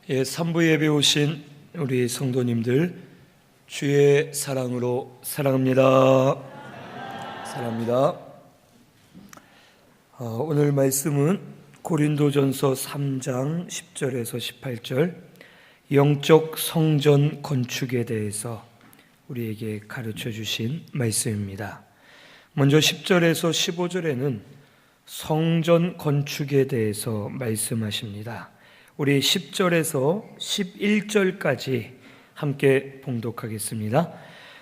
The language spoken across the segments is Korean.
3부 예배 오신 우리 성도님들 주의 사랑으로 사랑합니다. 사랑합니다. 오늘 말씀은 고린도전서 3장 10절에서 18절 영적 성전 건축에 대해서 우리에게 가르쳐 주신 말씀입니다. 먼저 10절에서 15절에는 성전 건축에 대해서 말씀하십니다. 우리 10절에서 11절까지 함께 봉독하겠습니다.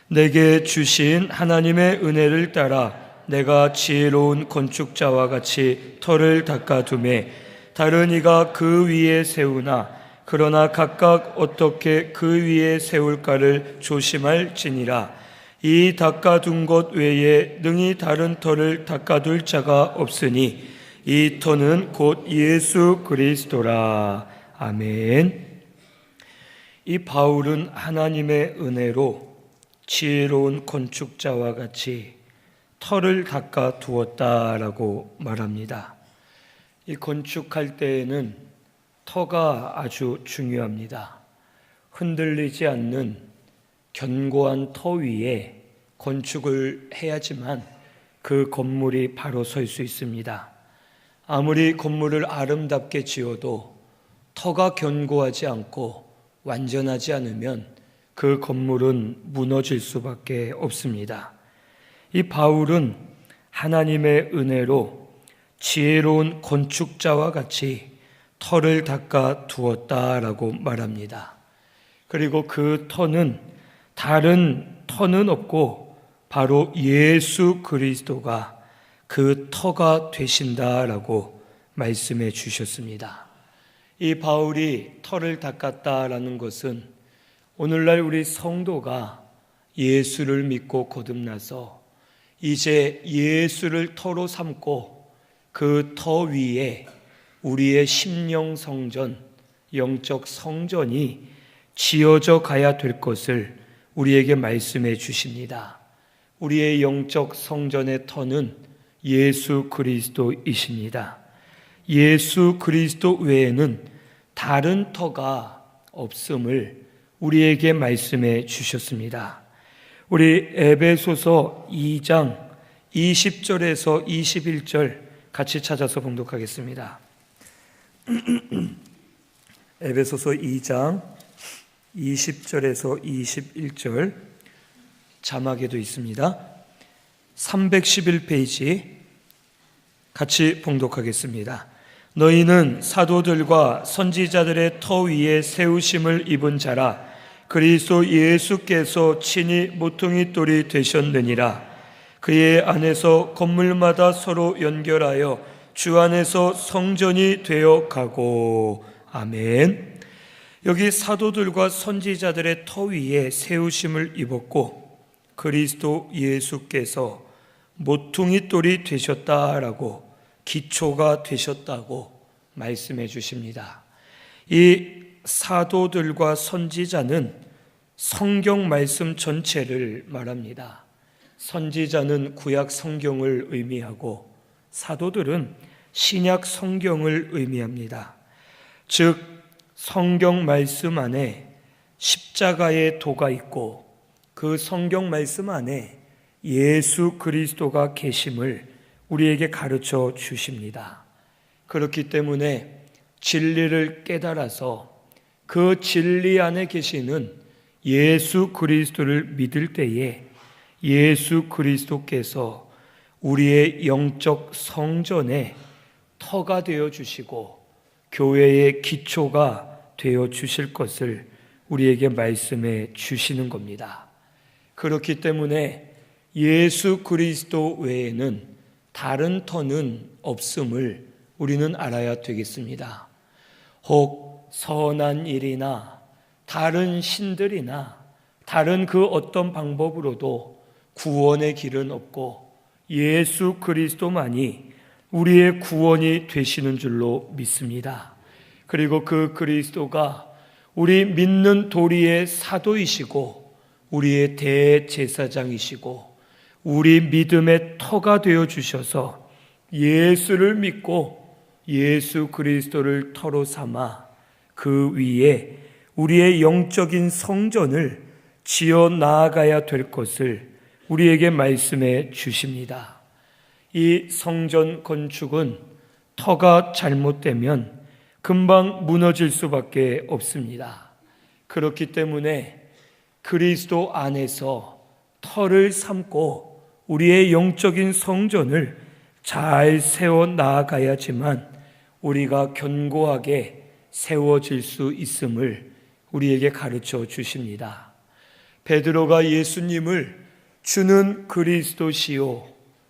내게 주신 하나님의 은혜를 따라 내가 지혜로운 건축자와 같이 터를 닦아두매 다른 이가 그 위에 세우나 그러나 각각 어떻게 그 위에 세울까를 조심할지니라. 이 닦아둔 것 외에 능히 다른 터를 닦아둘 자가 없으니 이 터는 곧 예수 그리스도라. 아멘. 이 바울은 하나님의 은혜로 지혜로운 건축자와 같이 터를 닦아 두었다라고 말합니다. 이 건축할 때에는 터가 아주 중요합니다. 흔들리지 않는 견고한 터 위에 건축을 해야지만 그 건물이 바로 설 수 있습니다. 아무리 건물을 아름답게 지어도 터가 견고하지 않고 완전하지 않으면 그 건물은 무너질 수밖에 없습니다. 이 바울은 하나님의 은혜로 지혜로운 건축자와 같이 터를 닦아 두었다라고 말합니다. 그리고 그 터는 다른 터는 없고 바로 예수 그리스도가 그 터가 되신다라고 말씀해 주셨습니다. 이 바울이 터를 닦았다라는 것은 오늘날 우리 성도가 예수를 믿고 거듭나서 이제 예수를 터로 삼고 그 터 위에 우리의 심령 성전, 영적 성전이 지어져 가야 될 것을 우리에게 말씀해 주십니다. 우리의 영적 성전의 터는 예수 그리스도이십니다. 예수 그리스도 외에는 다른 터가 없음을 우리에게 말씀해 주셨습니다. 우리 에베소서 2장 20절에서 21절 같이 찾아서 봉독하겠습니다. 에베소서 2장 20절에서 21절 자막에도 있습니다. 311페이지 같이 봉독하겠습니다. 너희는 사도들과 선지자들의 터 위에 세우심을 입은 자라 그리스도 예수께서 친히 모퉁이 돌이 되셨느니라. 그의 안에서 건물마다 서로 연결하여 주 안에서 성전이 되어 가고. 아멘. 여기 사도들과 선지자들의 터 위에 세우심을 입었고 그리스도 예수께서 모퉁이 돌이 되셨다라고 기초가 되셨다고 말씀해 주십니다. 이 사도들과 선지자는 성경 말씀 전체를 말합니다. 선지자는 구약 성경을 의미하고 사도들은 신약 성경을 의미합니다. 즉 성경 말씀 안에 십자가의 도가 있고 그 성경 말씀 안에 예수 그리스도가 계심을 우리에게 가르쳐 주십니다. 그렇기 때문에 진리를 깨달아서 그 진리 안에 계시는 예수 그리스도를 믿을 때에 예수 그리스도께서 우리의 영적 성전의 터가 되어 주시고 교회의 기초가 되어 주실 것을 우리에게 말씀해 주시는 겁니다. 그렇기 때문에 예수 그리스도 외에는 다른 터는 없음을 우리는 알아야 되겠습니다. 혹 선한 일이나 다른 신들이나 다른 그 어떤 방법으로도 구원의 길은 없고 예수 그리스도만이 우리의 구원이 되시는 줄로 믿습니다. 그리고 그 그리스도가 우리 믿는 도리의 사도이시고 우리의 대제사장이시고 우리 믿음의 터가 되어 주셔서 예수를 믿고 예수 그리스도를 터로 삼아 그 위에 우리의 영적인 성전을 지어 나아가야 될 것을 우리에게 말씀해 주십니다. 이 성전 건축은 터가 잘못되면 금방 무너질 수밖에 없습니다. 그렇기 때문에 그리스도 안에서 터를 삼고 우리의 영적인 성전을 잘 세워 나아가야지만 우리가 견고하게 세워질 수 있음을 우리에게 가르쳐 주십니다. 베드로가 예수님을 주는 그리스도시요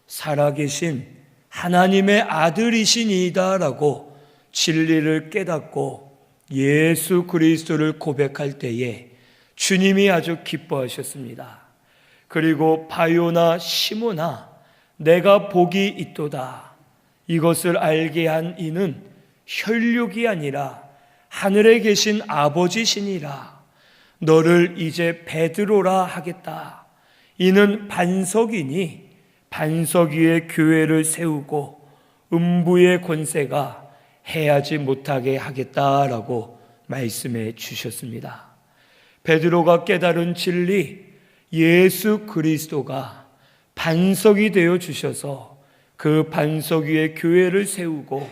살아계신 하나님의 아들이시니이다 라고 진리를 깨닫고 예수 그리스도를 고백할 때에 주님이 아주 기뻐하셨습니다. 그리고 바요나 시모나 내가 복이 있도다. 이것을 알게 한 이는 혈육이 아니라 하늘에 계신 아버지시니라. 너를 이제 베드로라 하겠다. 이는 반석이니 반석 위에 교회를 세우고 음부의 권세가 해하지 못하게 하겠다라고 말씀해 주셨습니다. 베드로가 깨달은 진리, 예수 그리스도가 반석이 되어 주셔서 그 반석 위에 교회를 세우고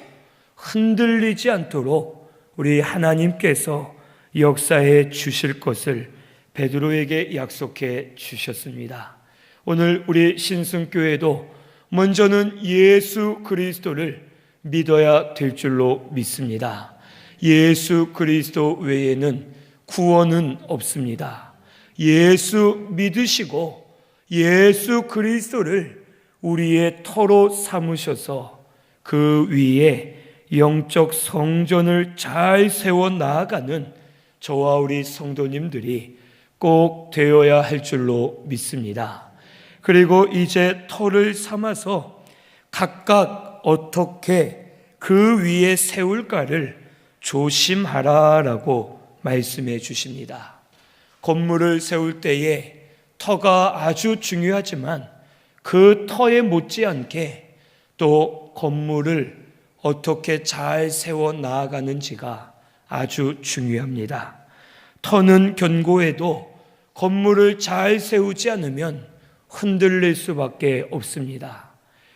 흔들리지 않도록 우리 하나님께서 역사해 주실 것을 베드로에게 약속해 주셨습니다. 오늘 우리 신승교회도 먼저는 예수 그리스도를 믿어야 될 줄로 믿습니다. 예수 그리스도 외에는 구원은 없습니다. 예수 믿으시고 예수 그리스도를 우리의 터로 삼으셔서 그 위에 영적 성전을 잘 세워 나아가는 저와 우리 성도님들이 꼭 되어야 할 줄로 믿습니다. 그리고 이제 터를 삼아서 각각 어떻게 그 위에 세울까를 조심하라라고 말씀해 주십니다. 건물을 세울 때에 터가 아주 중요하지만 그 터에 못지않게 또 건물을 어떻게 잘 세워 나아가는지가 아주 중요합니다. 터는 견고해도 건물을 잘 세우지 않으면 흔들릴 수밖에 없습니다.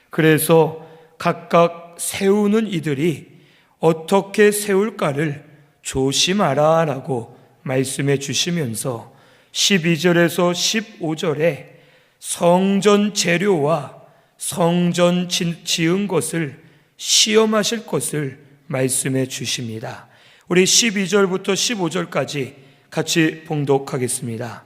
그래서 각각 세우는 이들이 어떻게 세울까를 조심하라라고 말씀해 주시면서 12절에서 15절에 성전 재료와 성전 지은 것을 시험하실 것을 말씀해 주십니다. 우리 12절부터 15절까지 같이 봉독하겠습니다.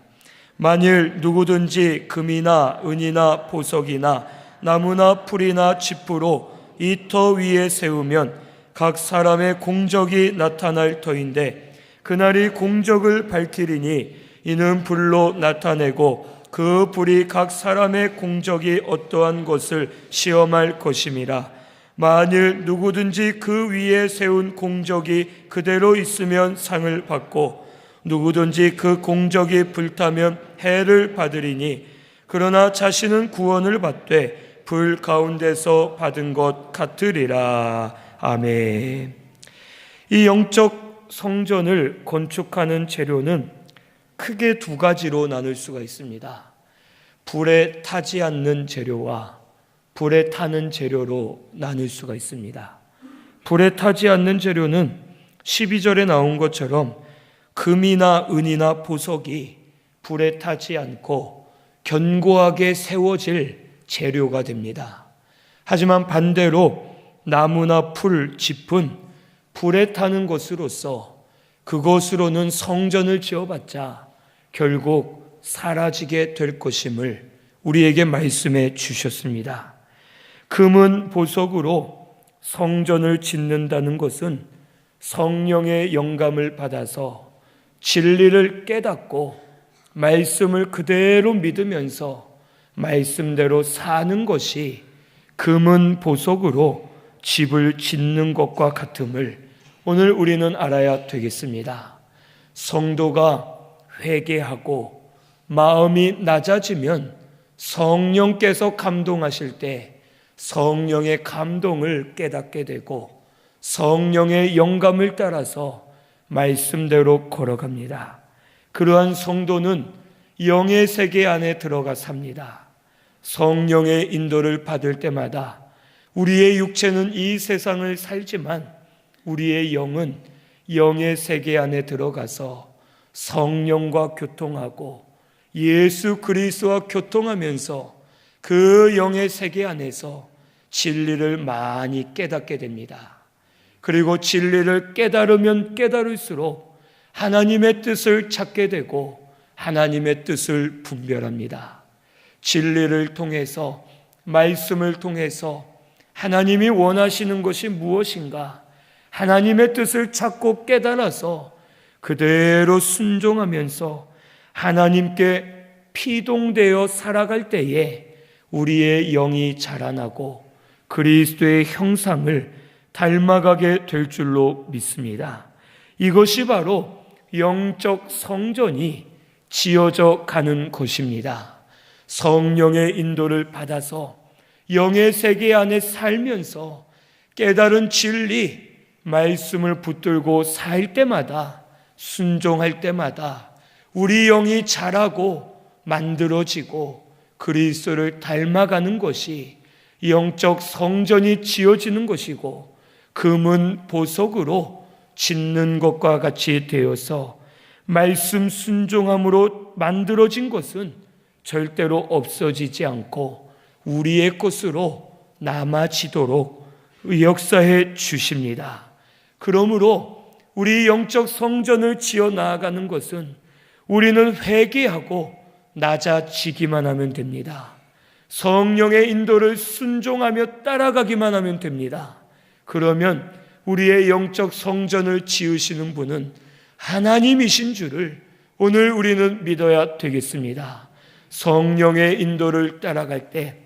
만일 누구든지 금이나 은이나 보석이나 나무나 풀이나 짚으로 이 터 위에 세우면 각 사람의 공적이 나타날 터인데 그날이 공적을 밝히리니 이는 불로 나타내고 그 불이 각 사람의 공적이 어떠한 것을 시험할 것임이라. 만일 누구든지 그 위에 세운 공적이 그대로 있으면 상을 받고 누구든지 그 공적이 불타면 해를 받으리니 그러나 자신은 구원을 받되 불 가운데서 받은 것 같으리라. 아멘. 이 영적 성전을 건축하는 재료는 크게 두 가지로 나눌 수가 있습니다. 불에 타지 않는 재료와 불에 타는 재료로 나눌 수가 있습니다. 불에 타지 않는 재료는 12절에 나온 것처럼 금이나 은이나 보석이 불에 타지 않고 견고하게 세워질 재료가 됩니다. 하지만 반대로 나무나 풀, 짚은 불에 타는 것으로서 그것으로는 성전을 지어봤자 결국 사라지게 될 것임을 우리에게 말씀해 주셨습니다. 금은 보석으로 성전을 짓는다는 것은 성령의 영감을 받아서 진리를 깨닫고 말씀을 그대로 믿으면서 말씀대로 사는 것이 금은 보석으로 집을 짓는 것과 같음을 오늘 우리는 알아야 되겠습니다. 성도가 회개하고 마음이 낮아지면 성령께서 감동하실 때 성령의 감동을 깨닫게 되고 성령의 영감을 따라서 말씀대로 걸어갑니다. 그러한 성도는 영의 세계 안에 들어가 삽니다. 성령의 인도를 받을 때마다 우리의 육체는 이 세상을 살지만 우리의 영은 영의 세계 안에 들어가서 성령과 교통하고 예수 그리스도와 교통하면서 그 영의 세계 안에서 진리를 많이 깨닫게 됩니다. 그리고 진리를 깨달으면 깨달을수록 하나님의 뜻을 찾게 되고 하나님의 뜻을 분별합니다. 진리를 통해서, 말씀을 통해서 하나님이 원하시는 것이 무엇인가, 하나님의 뜻을 찾고 깨달아서 그대로 순종하면서 하나님께 피동되어 살아갈 때에 우리의 영이 자라나고 그리스도의 형상을 닮아가게 될 줄로 믿습니다. 이것이 바로 영적 성전이 지어져 가는 것입니다. 성령의 인도를 받아서 영의 세계 안에 살면서 깨달은 진리, 말씀을 붙들고 살 때마다, 순종할 때마다 우리 영이 자라고 만들어지고 그리스도를 닮아가는 것이 영적 성전이 지어지는 것이고 금은 보석으로 짓는 것과 같이 되어서 말씀 순종함으로 만들어진 것은 절대로 없어지지 않고 우리의 것으로 남아지도록 역사해 주십니다. 그러므로 우리 영적 성전을 지어 나아가는 것은 우리는 회개하고 낮아지기만 하면 됩니다. 성령의 인도를 순종하며 따라가기만 하면 됩니다. 그러면 우리의 영적 성전을 지으시는 분은 하나님이신 줄을 오늘 우리는 믿어야 되겠습니다. 성령의 인도를 따라갈 때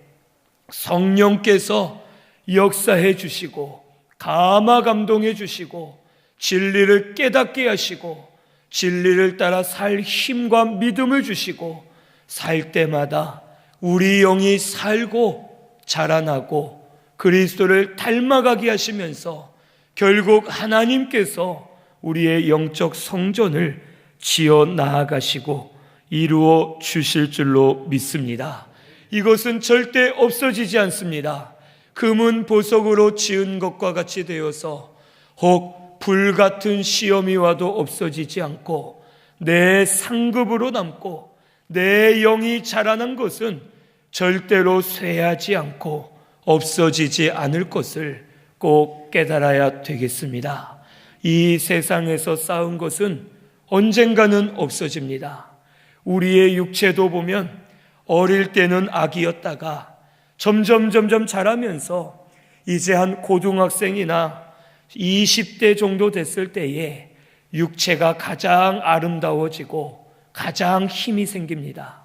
성령께서 역사해 주시고 감화 감동해 주시고 진리를 깨닫게 하시고 진리를 따라 살 힘과 믿음을 주시고 살 때마다 우리 영이 살고 자라나고 그리스도를 닮아가게 하시면서 결국 하나님께서 우리의 영적 성전을 지어 나아가시고 이루어 주실 줄로 믿습니다. 이것은 절대 없어지지 않습니다. 금은 보석으로 지은 것과 같이 되어서 혹 불같은 시험이 와도 없어지지 않고 내 상급으로 남고 내 영이 자라난 것은 절대로 쇠하지 않고 없어지지 않을 것을 꼭 깨달아야 되겠습니다. 이 세상에서 쌓은 것은 언젠가는 없어집니다. 우리의 육체도 보면 어릴 때는 아기였다가 점점 자라면서 이제 한 고등학생이나 20대 정도 됐을 때에 육체가 가장 아름다워지고 가장 힘이 생깁니다.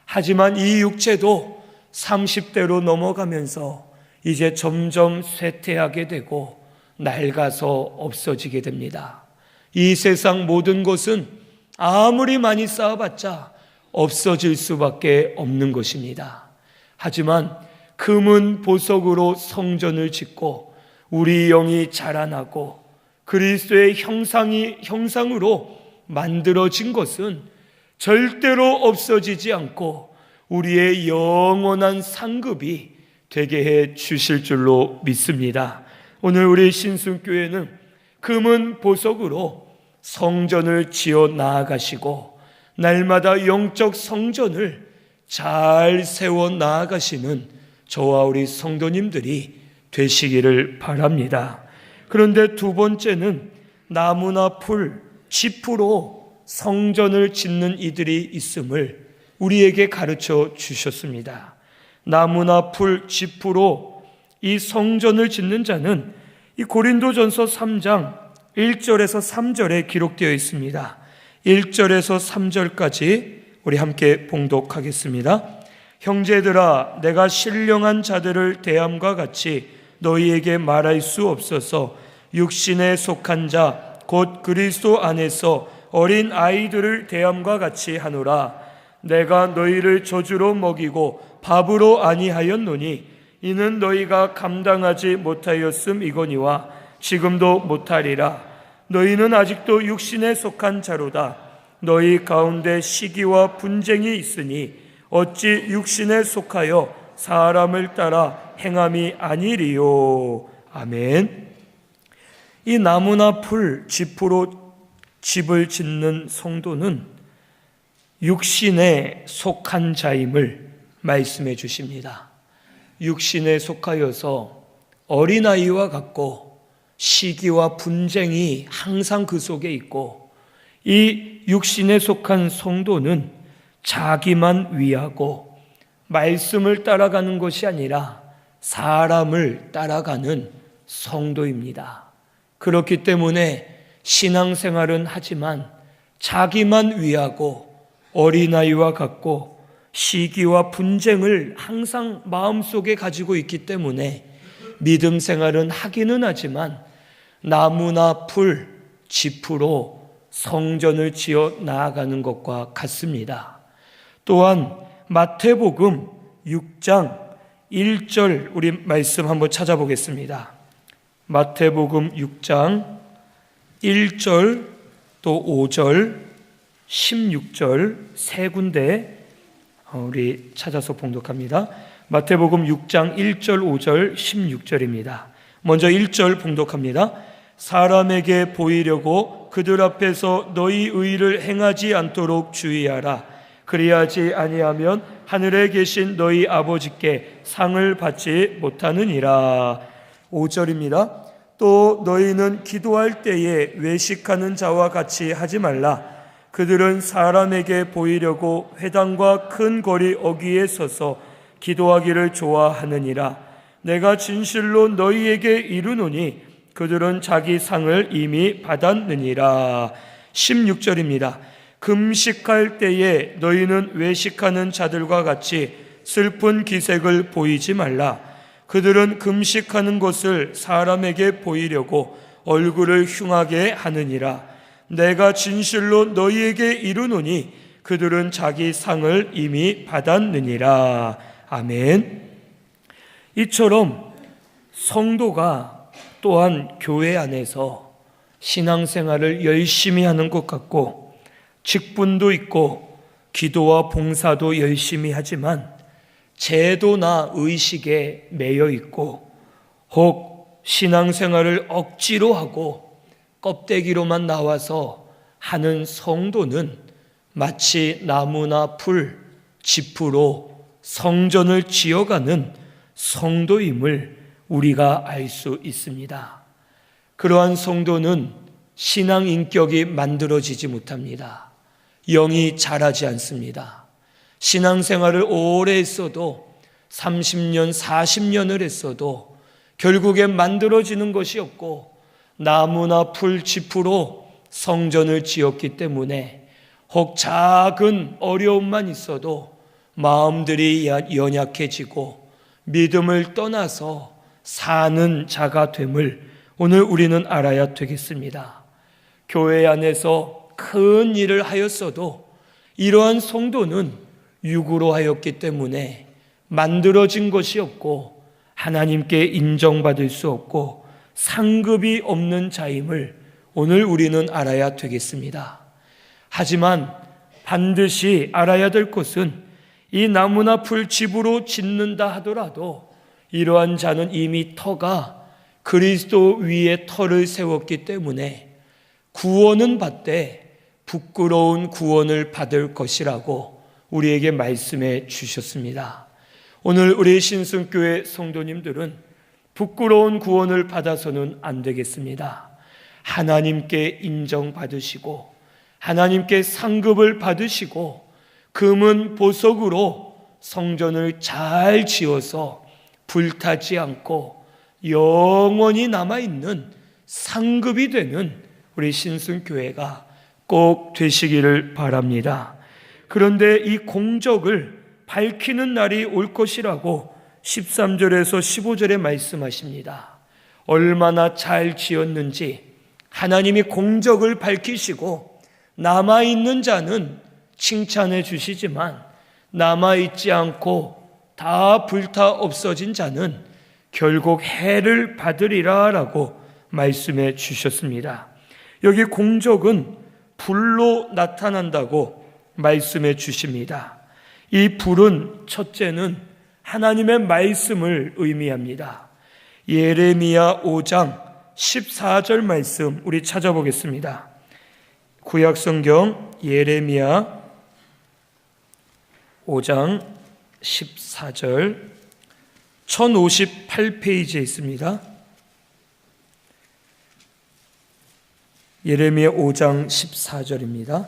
하지만 이 육체도 30대로 넘어가면서 이제 점점 쇠퇴하게 되고 낡아서 없어지게 됩니다. 이 세상 모든 것은 아무리 많이 쌓아봤자 없어질 수밖에 없는 것입니다. 하지만 금은 보석으로 성전을 짓고 우리 영이 자라나고 그리스도의 형상으로 만들어진 것은 절대로 없어지지 않고 우리의 영원한 상급이 되게 해 주실 줄로 믿습니다. 오늘 우리 신순교회는 금은 보석으로 성전을 지어 나아가시고 날마다 영적 성전을 잘 세워 나아가시는 저와 우리 성도님들이 되시기를 바랍니다. 그런데 두 번째는 나무나 풀, 짚으로 성전을 짓는 이들이 있음을 우리에게 가르쳐 주셨습니다. 나무나 풀, 짚으로 이 성전을 짓는 자는 이 고린도전서 3장 1절에서 3절에 기록되어 있습니다. 1절에서 3절까지 우리 함께 봉독하겠습니다. 형제들아, 내가 신령한 자들을 대함과 같이 너희에게 말할 수 없어서 육신에 속한 자 곧 그리스도 안에서 어린 아이들을 대함과 같이 하노라. 내가 너희를 저주로 먹이고 밥으로 아니하였노니 이는 너희가 감당하지 못하였음이거니와 지금도 못하리라. 너희는 아직도 육신에 속한 자로다. 너희 가운데 시기와 분쟁이 있으니 어찌 육신에 속하여 사람을 따라 행함이 아니리요. 아멘. 이 나무나 풀, 짚으로 집을 짓는 성도는 육신에 속한 자임을 말씀해 주십니다. 육신에 속하여서 어린아이와 같고 시기와 분쟁이 항상 그 속에 있고, 이 육신에 속한 성도는 자기만 위하고 말씀을 따라가는 것이 아니라 사람을 따라가는 성도입니다. 그렇기 때문에 신앙생활은 하지만 자기만 위하고 어린아이와 같고 시기와 분쟁을 항상 마음속에 가지고 있기 때문에 믿음 생활은 하기는 하지만 나무나 풀, 짚으로 성전을 지어 나아가는 것과 같습니다. 또한 마태복음 6장 1절 우리 말씀 한번 찾아보겠습니다. 마태복음 6장 1절 또 5절 16절 세 군데 우리 찾아서 봉독합니다. 마태복음 6장 1절 5절 16절입니다. 먼저 1절 봉독합니다. 사람에게 보이려고 그들 앞에서 너희 의를 행하지 않도록 주의하라. 그리하지 아니하면 하늘에 계신 너희 아버지께 상을 받지 못하느니라. 5절입니다. 또 너희는 기도할 때에 외식하는 자와 같이 하지 말라. 그들은 사람에게 보이려고 회당과 큰 거리 어귀에 서서 기도하기를 좋아하느니라. 내가 진실로 너희에게 이르노니 그들은 자기 상을 이미 받았느니라. 16절입니다. 금식할 때에 너희는 외식하는 자들과 같이 슬픈 기색을 보이지 말라. 그들은 금식하는 것을 사람에게 보이려고 얼굴을 흉하게 하느니라. 내가 진실로 너희에게 이르노니 그들은 자기 상을 이미 받았느니라. 아멘. 이처럼 성도가 또한 교회 안에서 신앙생활을 열심히 하는 것 같고 직분도 있고 기도와 봉사도 열심히 하지만 제도나 의식에 매여 있고 혹 신앙생활을 억지로 하고 껍데기로만 나와서 하는 성도는 마치 나무나 풀, 짚으로 성전을 지어가는 성도임을 우리가 알 수 있습니다. 그러한 성도는 신앙 인격이 만들어지지 못합니다. 영이 자라지 않습니다. 신앙생활을 오래 했어도 30년, 40년을 했어도 결국엔 만들어지는 것이 없고 나무나 풀, 짚으로 성전을 지었기 때문에 혹 작은 어려움만 있어도 마음들이 연약해지고 믿음을 떠나서 사는 자가 됨을 오늘 우리는 알아야 되겠습니다. 교회 안에서 큰 일을 하였어도 이러한 성도는 육으로 하였기 때문에 만들어진 것이 없고 하나님께 인정받을 수 없고 상급이 없는 자임을 오늘 우리는 알아야 되겠습니다. 하지만 반드시 알아야 될 것은 이 나무나 풀 집으로 짓는다 하더라도 이러한 자는 이미 터가 그리스도 위에 터를 세웠기 때문에 구원은 받되 부끄러운 구원을 받을 것이라고 우리에게 말씀해 주셨습니다. 오늘 우리 신승교회 성도님들은 부끄러운 구원을 받아서는 안 되겠습니다. 하나님께 인정받으시고 하나님께 상급을 받으시고 금은 보석으로 성전을 잘 지어서 불타지 않고 영원히 남아있는 상급이 되는 우리 신승교회가 꼭 되시기를 바랍니다. 그런데 이 공적을 밝히는 날이 올 것이라고 13절에서 15절에 말씀하십니다. 얼마나 잘 지었는지 하나님이 공적을 밝히시고 남아있는 자는 칭찬해 주시지만 남아있지 않고 다 불타 없어진 자는 결국 해를 받으리라 라고 말씀해 주셨습니다. 여기 공적은 불로 나타난다고 말씀해 주십니다. 이 불은 첫째는 하나님의 말씀을 의미합니다. 예레미야 5장 14절 말씀 우리 찾아보겠습니다. 구약성경 예레미야 5장 14절 1058페이지에 있습니다. 예레미야 5장 14절입니다.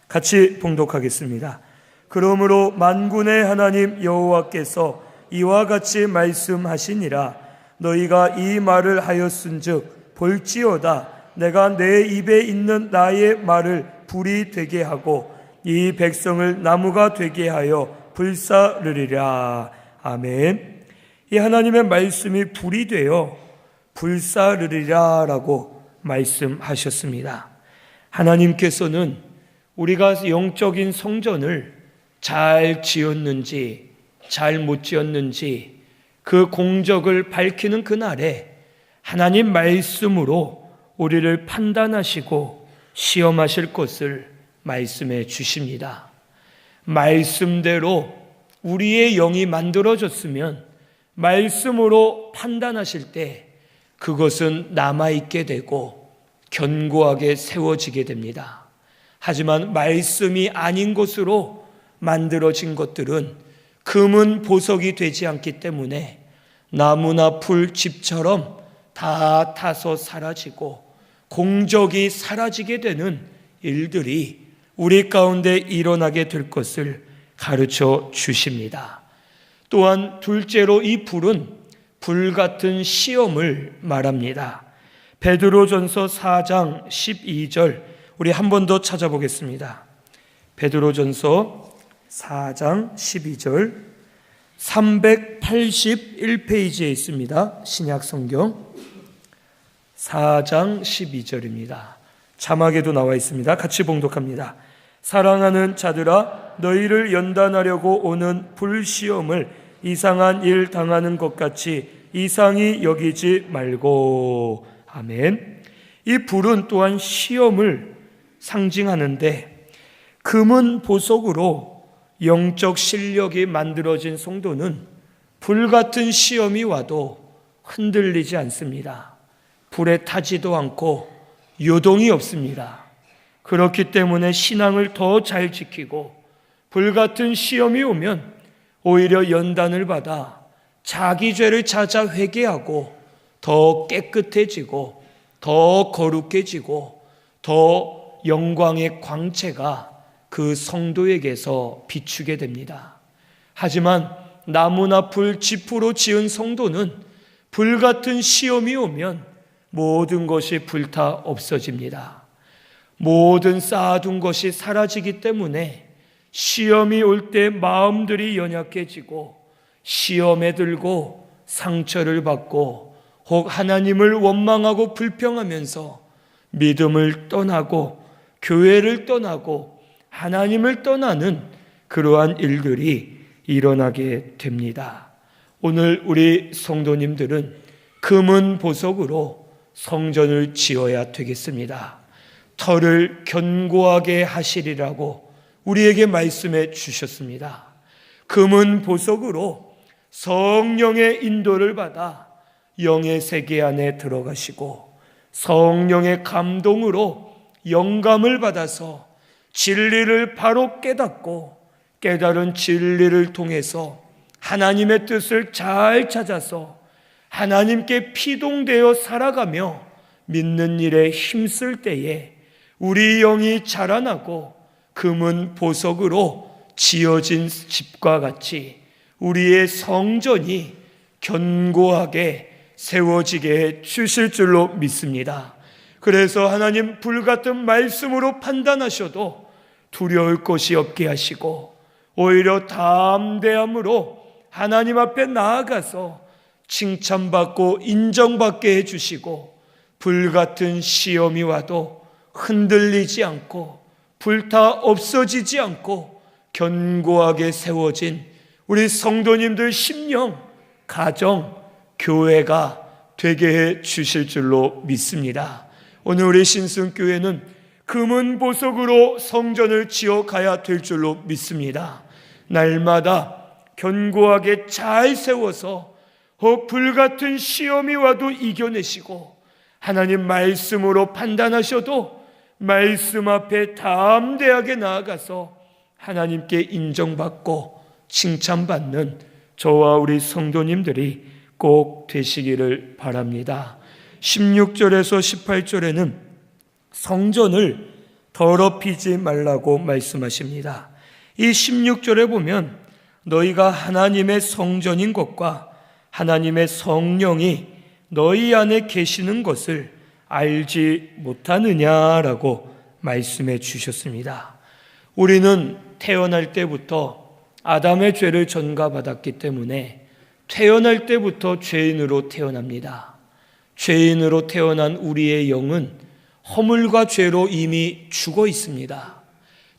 같이 봉독하겠습니다. 그러므로 만군의 하나님 여호와께서 이와 같이 말씀하시니라. 너희가 이 말을 하였은즉 볼지어다 내가 내 입에 있는 나의 말을 불이 되게 하고 이 백성을 나무가 되게 하여 불사르리라. 아멘. 이 하나님의 말씀이 불이 되어 불사르리라 라고 말씀하셨습니다. 하나님께서는 우리가 영적인 성전을 잘 지었는지 잘 못 지었는지 그 공적을 밝히는 그날에 하나님 말씀으로 우리를 판단하시고 시험하실 것을 말씀해 주십니다. 말씀대로 우리의 영이 만들어졌으면 말씀으로 판단하실 때 그것은 남아있게 되고 견고하게 세워지게 됩니다. 하지만 말씀이 아닌 것으로 만들어진 것들은 금은 보석이 되지 않기 때문에 나무나 풀, 집처럼 다 타서 사라지고 공적이 사라지게 되는 일들이 우리 가운데 일어나게 될 것을 가르쳐 주십니다. 또한 둘째로 이 불은 불같은 시험을 말합니다. 베드로전서 4장 12절 우리 한 번 더 찾아보겠습니다. 베드로전서 4장 12절 381페이지에 있습니다. 신약성경 4장 12절입니다. 자막에도 나와 있습니다. 같이 봉독합니다. 사랑하는 자들아 너희를 연단하려고 오는 불시험을 이상한 일 당하는 것 같이 이상히 여기지 말고. 아멘. 이 불은 또한 시험을 상징하는데 금은 보석으로 영적 실력이 만들어진 성도는 불같은 시험이 와도 흔들리지 않습니다. 불에 타지도 않고 요동이 없습니다. 그렇기 때문에 신앙을 더 잘 지키고 불같은 시험이 오면 오히려 연단을 받아 자기 죄를 찾아 회개하고 더 깨끗해지고 더 거룩해지고 더 영광의 광채가 그 성도에게서 비추게 됩니다. 하지만 나무나 풀, 짚으로 지은 성도는 불같은 시험이 오면 모든 것이 불타 없어집니다. 모든 쌓아둔 것이 사라지기 때문에 시험이 올 때 마음들이 연약해지고 시험에 들고 상처를 받고 혹 하나님을 원망하고 불평하면서 믿음을 떠나고 교회를 떠나고 하나님을 떠나는 그러한 일들이 일어나게 됩니다. 오늘 우리 성도님들은 금은 보석으로 성전을 지어야 되겠습니다. 터를 견고하게 하시리라고 우리에게 말씀해 주셨습니다. 금은 보석으로 성령의 인도를 받아 영의 세계 안에 들어가시고 성령의 감동으로 영감을 받아서 진리를 바로 깨닫고 깨달은 진리를 통해서 하나님의 뜻을 잘 찾아서 하나님께 피동되어 살아가며 믿는 일에 힘쓸 때에 우리 영이 자라나고 금은 보석으로 지어진 집과 같이 우리의 성전이 견고하게 세워지게 해 주실 줄로 믿습니다. 그래서 하나님 불같은 말씀으로 판단하셔도 두려울 것이 없게 하시고 오히려 담대함으로 하나님 앞에 나아가서 칭찬받고 인정받게 해주시고 불같은 시험이 와도 흔들리지 않고 불타 없어지지 않고 견고하게 세워진 우리 성도님들 심령, 가정, 교회가 되게 해 주실 줄로 믿습니다. 오늘 우리 신승교회는 금은 보석으로 성전을 지어 가야 될 줄로 믿습니다. 날마다 견고하게 잘 세워서 불같은 시험이 와도 이겨내시고, 하나님 말씀으로 판단하셔도 말씀 앞에 담대하게 나아가서 하나님께 인정받고 칭찬받는 저와 우리 성도님들이 꼭 되시기를 바랍니다. 16절에서 18절에는 성전을 더럽히지 말라고 말씀하십니다. 이 16절에 보면 너희가 하나님의 성전인 것과 하나님의 성령이 너희 안에 계시는 것을 알지 못하느냐라고 말씀해 주셨습니다. 우리는 태어날 때부터 아담의 죄를 전가받았기 때문에 태어날 때부터 죄인으로 태어납니다. 죄인으로 태어난 우리의 영은 허물과 죄로 이미 죽어 있습니다.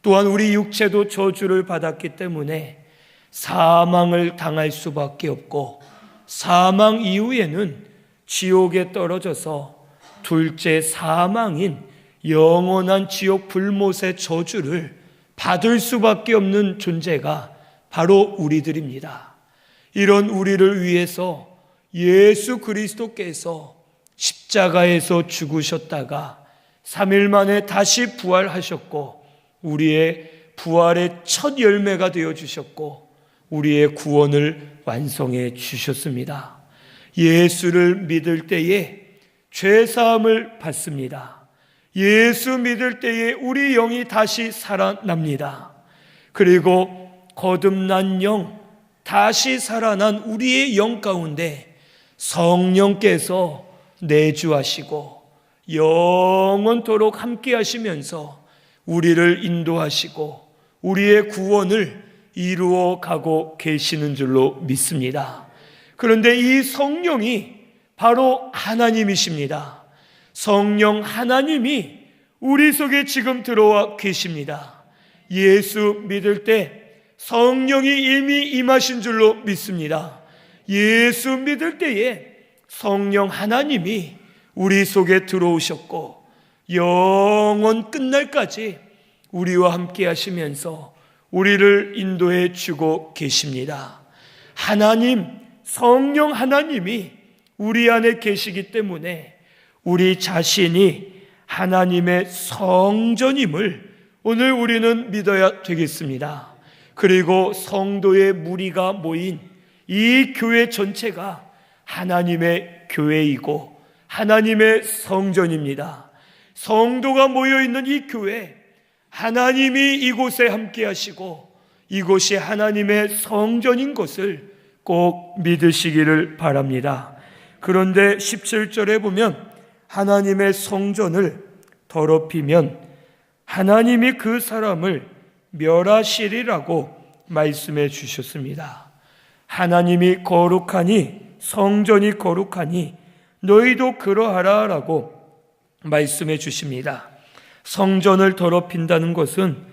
또한 우리 육체도 저주를 받았기 때문에 사망을 당할 수밖에 없고, 사망 이후에는 지옥에 떨어져서 둘째 사망인 영원한 지옥 불못의 저주를 받을 수밖에 없는 존재가 바로 우리들입니다. 이런 우리를 위해서 예수 그리스도께서 십자가에서 죽으셨다가 3일 만에 다시 부활하셨고, 우리의 부활의 첫 열매가 되어 주셨고, 우리의 구원을 완성해 주셨습니다. 예수를 믿을 때에 죄사함을 받습니다. 예수 믿을 때에 우리 영이 다시 살아납니다. 그리고 거듭난 영, 다시 살아난 우리의 영 가운데 성령께서 내주하시고 영원토록 함께 하시면서 우리를 인도하시고 우리의 구원을 이루어 가고 계시는 줄로 믿습니다. 그런데 이 성령이 바로 하나님이십니다. 성령 하나님이 우리 속에 지금 들어와 계십니다. 예수 믿을 때 성령이 이미 임하신 줄로 믿습니다. 예수 믿을 때에 성령 하나님이 우리 속에 들어오셨고 영원 끝날까지 우리와 함께 하시면서 우리를 인도해 주고 계십니다. 하나님, 성령 하나님이 우리 안에 계시기 때문에 우리 자신이 하나님의 성전임을 오늘 우리는 믿어야 되겠습니다. 그리고 성도의 무리가 모인 이 교회 전체가 하나님의 교회이고 하나님의 성전입니다. 성도가 모여있는 이 교회, 하나님이 이곳에 함께 하시고 이곳이 하나님의 성전인 것을 꼭 믿으시기를 바랍니다. 그런데 17절에 보면 하나님의 성전을 더럽히면 하나님이 그 사람을 멸하시리라고 말씀해 주셨습니다. 하나님이 거룩하니, 성전이 거룩하니 너희도 그러하라 라고 말씀해 주십니다. 성전을 더럽힌다는 것은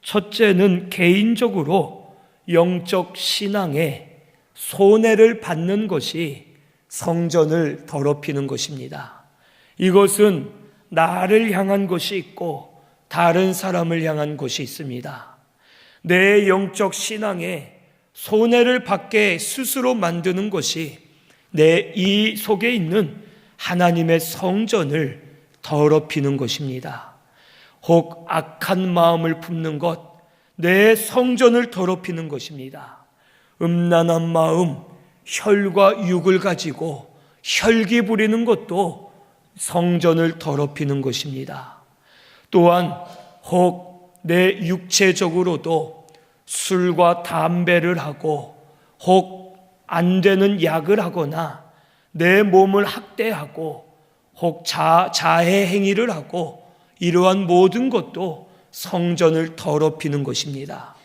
첫째는 개인적으로 영적 신앙에 손해를 받는 것이 성전을 더럽히는 것입니다. 이것은 나를 향한 것이 있고 다른 사람을 향한 것이 있습니다. 내 영적 신앙에 손해를 받게 스스로 만드는 것이 내 이 속에 있는 하나님의 성전을 더럽히는 것입니다. 혹 악한 마음을 품는 것, 내 성전을 더럽히는 것입니다. 음란한 마음, 혈과 육을 가지고 혈기 부리는 것도 성전을 더럽히는 것입니다. 또한 혹 내 육체적으로도 술과 담배를 하고 혹 안 되는 약을 하거나 내 몸을 학대하고 혹 자해 행위를 하고 이러한 모든 것도 성전을 더럽히는 것입니다.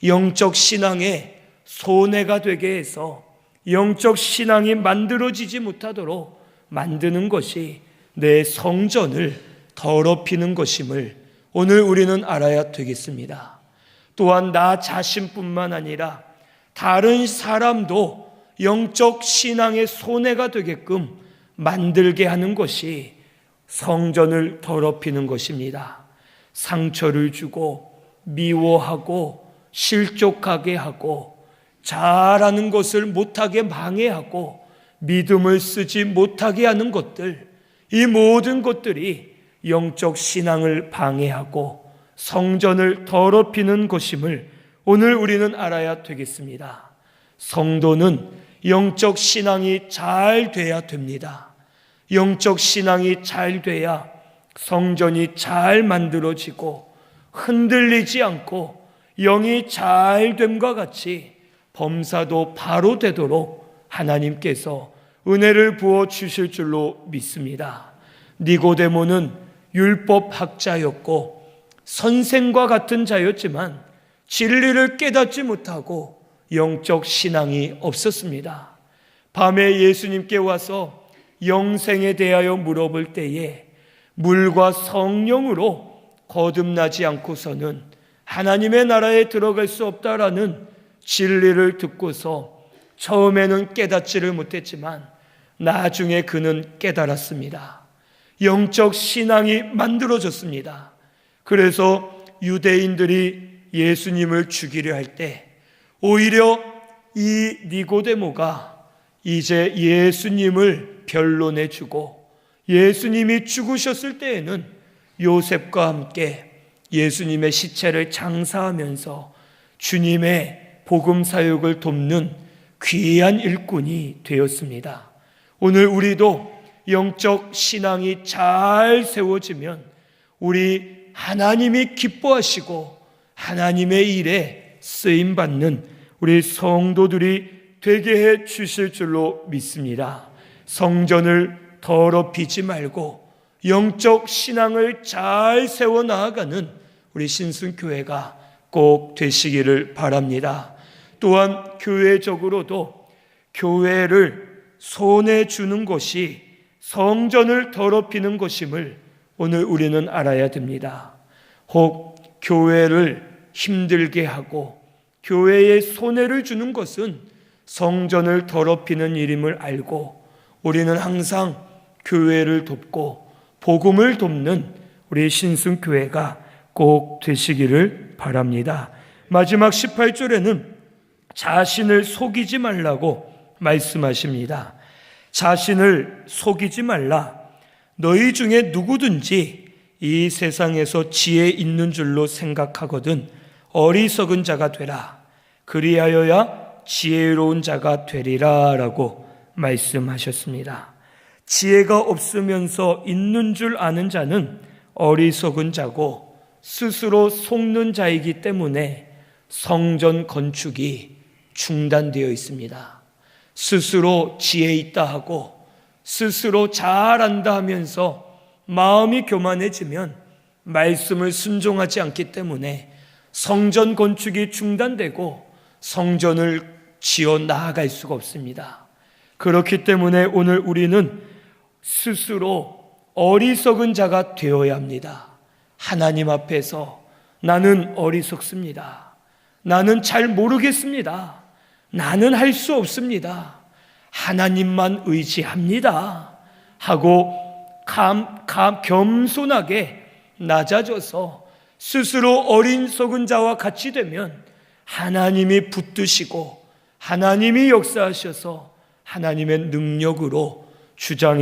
영적 신앙에 손해가 되게 해서 영적 신앙이 만들어지지 못하도록 만드는 것이 내 성전을 더럽히는 것임을 오늘 우리는 알아야 되겠습니다. 또한 나 자신뿐만 아니라 다른 사람도 영적 신앙의 손해가 되게끔 만들게 하는 것이 성전을 더럽히는 것입니다. 상처를 주고 미워하고 실족하게 하고 잘하는 것을 못하게 방해하고 믿음을 쓰지 못하게 하는 것들, 이 모든 것들이 영적 신앙을 방해하고 성전을 더럽히는 것임을 오늘 우리는 알아야 되겠습니다. 성도는 영적 신앙이 잘 돼야 됩니다. 영적 신앙이 잘 돼야 성전이 잘 만들어지고 흔들리지 않고 영이 잘 됨과 같이 범사도 바로 되도록 하나님께서 은혜를 부어 주실 줄로 믿습니다. 니고데모는 율법학자였고 선생과 같은 자였지만 진리를 깨닫지 못하고 영적 신앙이 없었습니다. 밤에 예수님께 와서 영생에 대하여 물어볼 때에 물과 성령으로 거듭나지 않고서는 하나님의 나라에 들어갈 수 없다라는 진리를 듣고서 처음에는 깨닫지를 못했지만 나중에 그는 깨달았습니다. 영적 신앙이 만들어졌습니다. 그래서 유대인들이 예수님을 죽이려 할 때 오히려 이 니고데모가 이제 예수님을 변론해주고 예수님이 죽으셨을 때에는 요셉과 함께 예수님의 시체를 장사하면서 주님의 복음 사역을 돕는 귀한 일꾼이 되었습니다. 오늘 우리도 영적 신앙이 잘 세워지면 우리 하나님이 기뻐하시고 하나님의 일에 쓰임받는 우리 성도들이 되게 해 주실 줄로 믿습니다. 성전을 더럽히지 말고 영적 신앙을 잘 세워나가는 우리 신순교회가 꼭 되시기를 바랍니다. 또한 교회적으로도 교회를 손에 주는 것이 성전을 더럽히는 것임을 오늘 우리는 알아야 됩니다. 혹 교회를 힘들게 하고 교회에 손해를 주는 것은 성전을 더럽히는 일임을 알고 우리는 항상 교회를 돕고 복음을 돕는 우리 신순교회가 꼭 되시기를 바랍니다. 마지막 18절에는 자신을 속이지 말라고 말씀하십니다. 자신을 속이지 말라. 너희 중에 누구든지 이 세상에서 지혜 있는 줄로 생각하거든 어리석은 자가 되라. 그리하여야 지혜로운 자가 되리라 라고 말씀하셨습니다. 지혜가 없으면서 있는 줄 아는 자는 어리석은 자고 스스로 속는 자이기 때문에 성전 건축이 중단되어 있습니다. 스스로 지혜 있다 하고 스스로 잘한다 하면서 마음이 교만해지면 말씀을 순종하지 않기 때문에 성전 건축이 중단되고 성전을 지어 나아갈 수가 없습니다. 그렇기 때문에 오늘 우리는 스스로 어리석은 자가 되어야 합니다. 하나님 앞에서 나는 어리석습니다. 나는 잘 모르겠습니다. 나는 할 수 없습니다. 하나님만 의지합니다. 하고 겸손하게 낮아져서 스스로 어리석은 자와 같이 되면 하나님이 붙드시고 하나님이 역사하셔서 하나님의 능력으로 주장해